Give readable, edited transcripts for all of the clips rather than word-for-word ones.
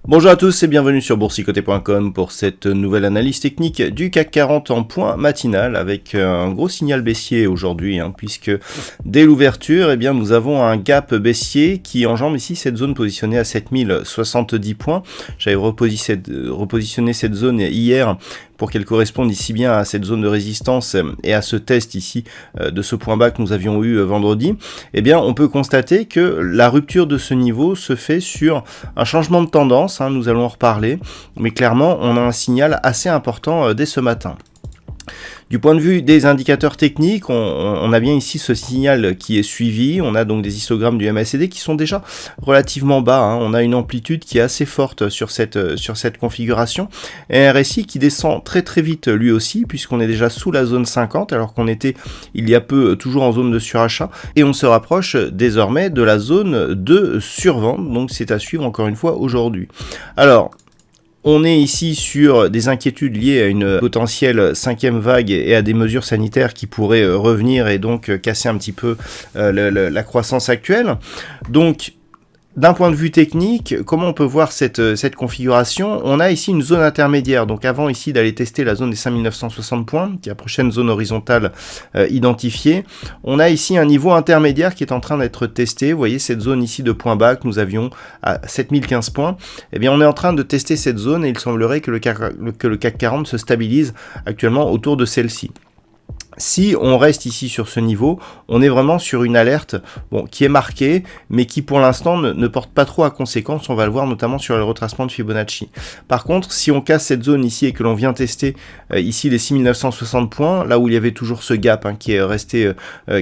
Bonjour à tous et bienvenue sur boursicoté.com pour cette nouvelle analyse technique du CAC 40 en point matinal avec un gros signal baissier aujourd'hui, puisque dès l'ouverture, nous avons un gap baissier qui enjambe ici cette zone positionnée à 7070 points. J'avais repositionné cette zone hier pour qu'elle corresponde ici bien à cette zone de résistance et à ce test ici de ce point bas que nous avions eu vendredi. On peut constater que la rupture de ce niveau se fait sur un changement de tendance, nous allons en reparler, mais clairement on a un signal assez important dès ce matin. Du point de vue des indicateurs techniques, on a bien ici ce signal qui est suivi, on a donc des histogrammes du MACD qui sont déjà relativement bas, on a une amplitude qui est assez forte sur cette configuration, et un RSI qui descend très vite lui aussi, puisqu'on est déjà sous la zone 50, alors qu'on était il y a peu toujours en zone de surachat, et on se rapproche désormais de la zone de survente, donc c'est à suivre encore une fois aujourd'hui. Alors, on est ici sur des inquiétudes liées à une potentielle 5e vague et à des mesures sanitaires qui pourraient revenir et donc casser un petit peu la croissance actuelle. Donc, d'un point de vue technique, comment on peut voir cette configuration? On a ici une zone intermédiaire, donc avant ici d'aller tester la zone des 5960 points, qui est la prochaine zone horizontale identifiée, on a ici un niveau intermédiaire qui est en train d'être testé. Vous voyez cette zone ici de point bas que nous avions à 7015 points, on est en train de tester cette zone et il semblerait que le CAC 40 se stabilise actuellement autour de celle-ci. Si on reste ici sur ce niveau, on est vraiment sur une alerte qui est marquée, mais qui pour l'instant ne porte pas trop à conséquence. On va le voir notamment sur le retracement de Fibonacci. Par contre, si on casse cette zone ici et que l'on vient tester ici les 6960 points, là où il y avait toujours ce gap qui est resté,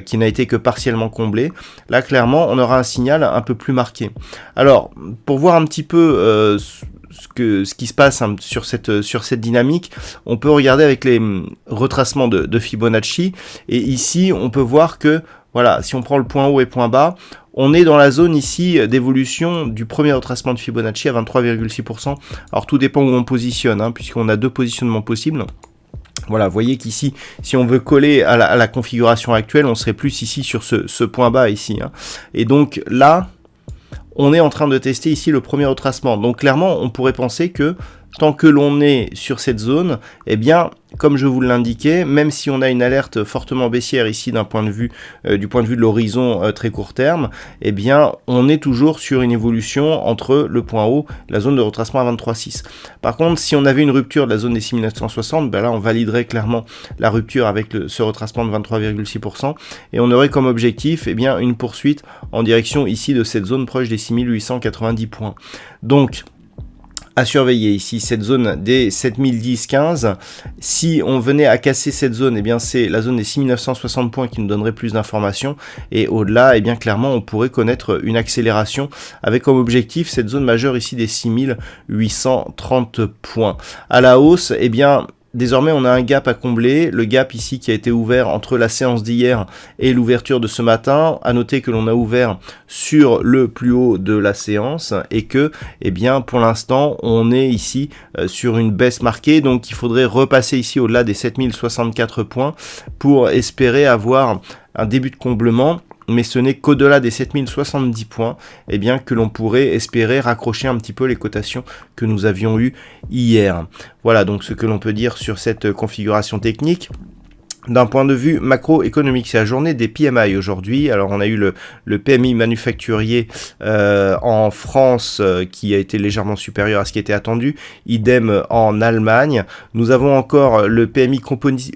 qui n'a été que partiellement comblé, là clairement on aura un signal un peu plus marqué. Alors, pour voir un petit peu ce qui se passe sur cette dynamique, on peut regarder avec les retracements de Fibonacci, et ici on peut voir que voilà, si on prend le point haut et point bas, on est dans la zone ici d'évolution du premier retracement de Fibonacci à 23,6%. Alors tout dépend où on positionne, puisqu'on a deux positionnements possibles. Voilà, vous voyez qu'ici, si on veut coller à la configuration actuelle, on serait plus ici sur ce point bas ici. Et donc là, on est en train de tester ici le premier retracement. Donc clairement, on pourrait penser que tant que l'on est sur cette zone, comme je vous l'indiquais, même si on a une alerte fortement baissière ici du point de vue de l'horizon très court terme, on est toujours sur une évolution entre le point haut et la zone de retracement à 23,6. Par contre, si on avait une rupture de la zone des 6960, là on validerait clairement la rupture avec ce retracement de 23,6% et on aurait comme objectif une poursuite en direction ici de cette zone proche des 6890 points. Donc, à surveiller ici cette zone des 7010-15. Si on venait à casser cette zone, c'est la zone des 6960 points qui nous donnerait plus d'informations, et au-delà, clairement on pourrait connaître une accélération avec comme objectif cette zone majeure ici des 6830 points. À la hausse, désormais, on a un gap à combler, le gap ici qui a été ouvert entre la séance d'hier et l'ouverture de ce matin. À noter que l'on a ouvert sur le plus haut de la séance et que, pour l'instant, on est ici sur une baisse marquée. Donc, il faudrait repasser ici au-delà des 7064 points pour espérer avoir un début de comblement. Mais ce n'est qu'au-delà des 7070 points que l'on pourrait espérer raccrocher un petit peu les cotations que nous avions eues hier. Voilà donc ce que l'on peut dire sur cette configuration technique. D'un point de vue macroéconomique, c'est la journée des PMI aujourd'hui. Alors on a eu le PMI manufacturier en France qui a été légèrement supérieur à ce qui était attendu. Idem en Allemagne. Nous avons encore le PMI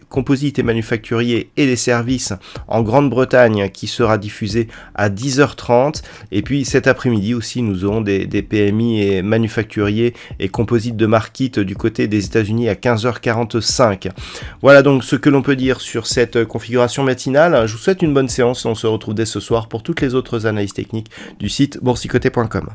composite et manufacturier et des services en Grande-Bretagne qui sera diffusé à 10h30. Et puis cet après-midi aussi, nous aurons des PMI et manufacturiers et composites de market du côté des États-Unis à 15h45. Voilà donc ce que l'on peut dire sur cette configuration matinale. Je vous souhaite une bonne séance et on se retrouve dès ce soir pour toutes les autres analyses techniques du site boursicoté.com.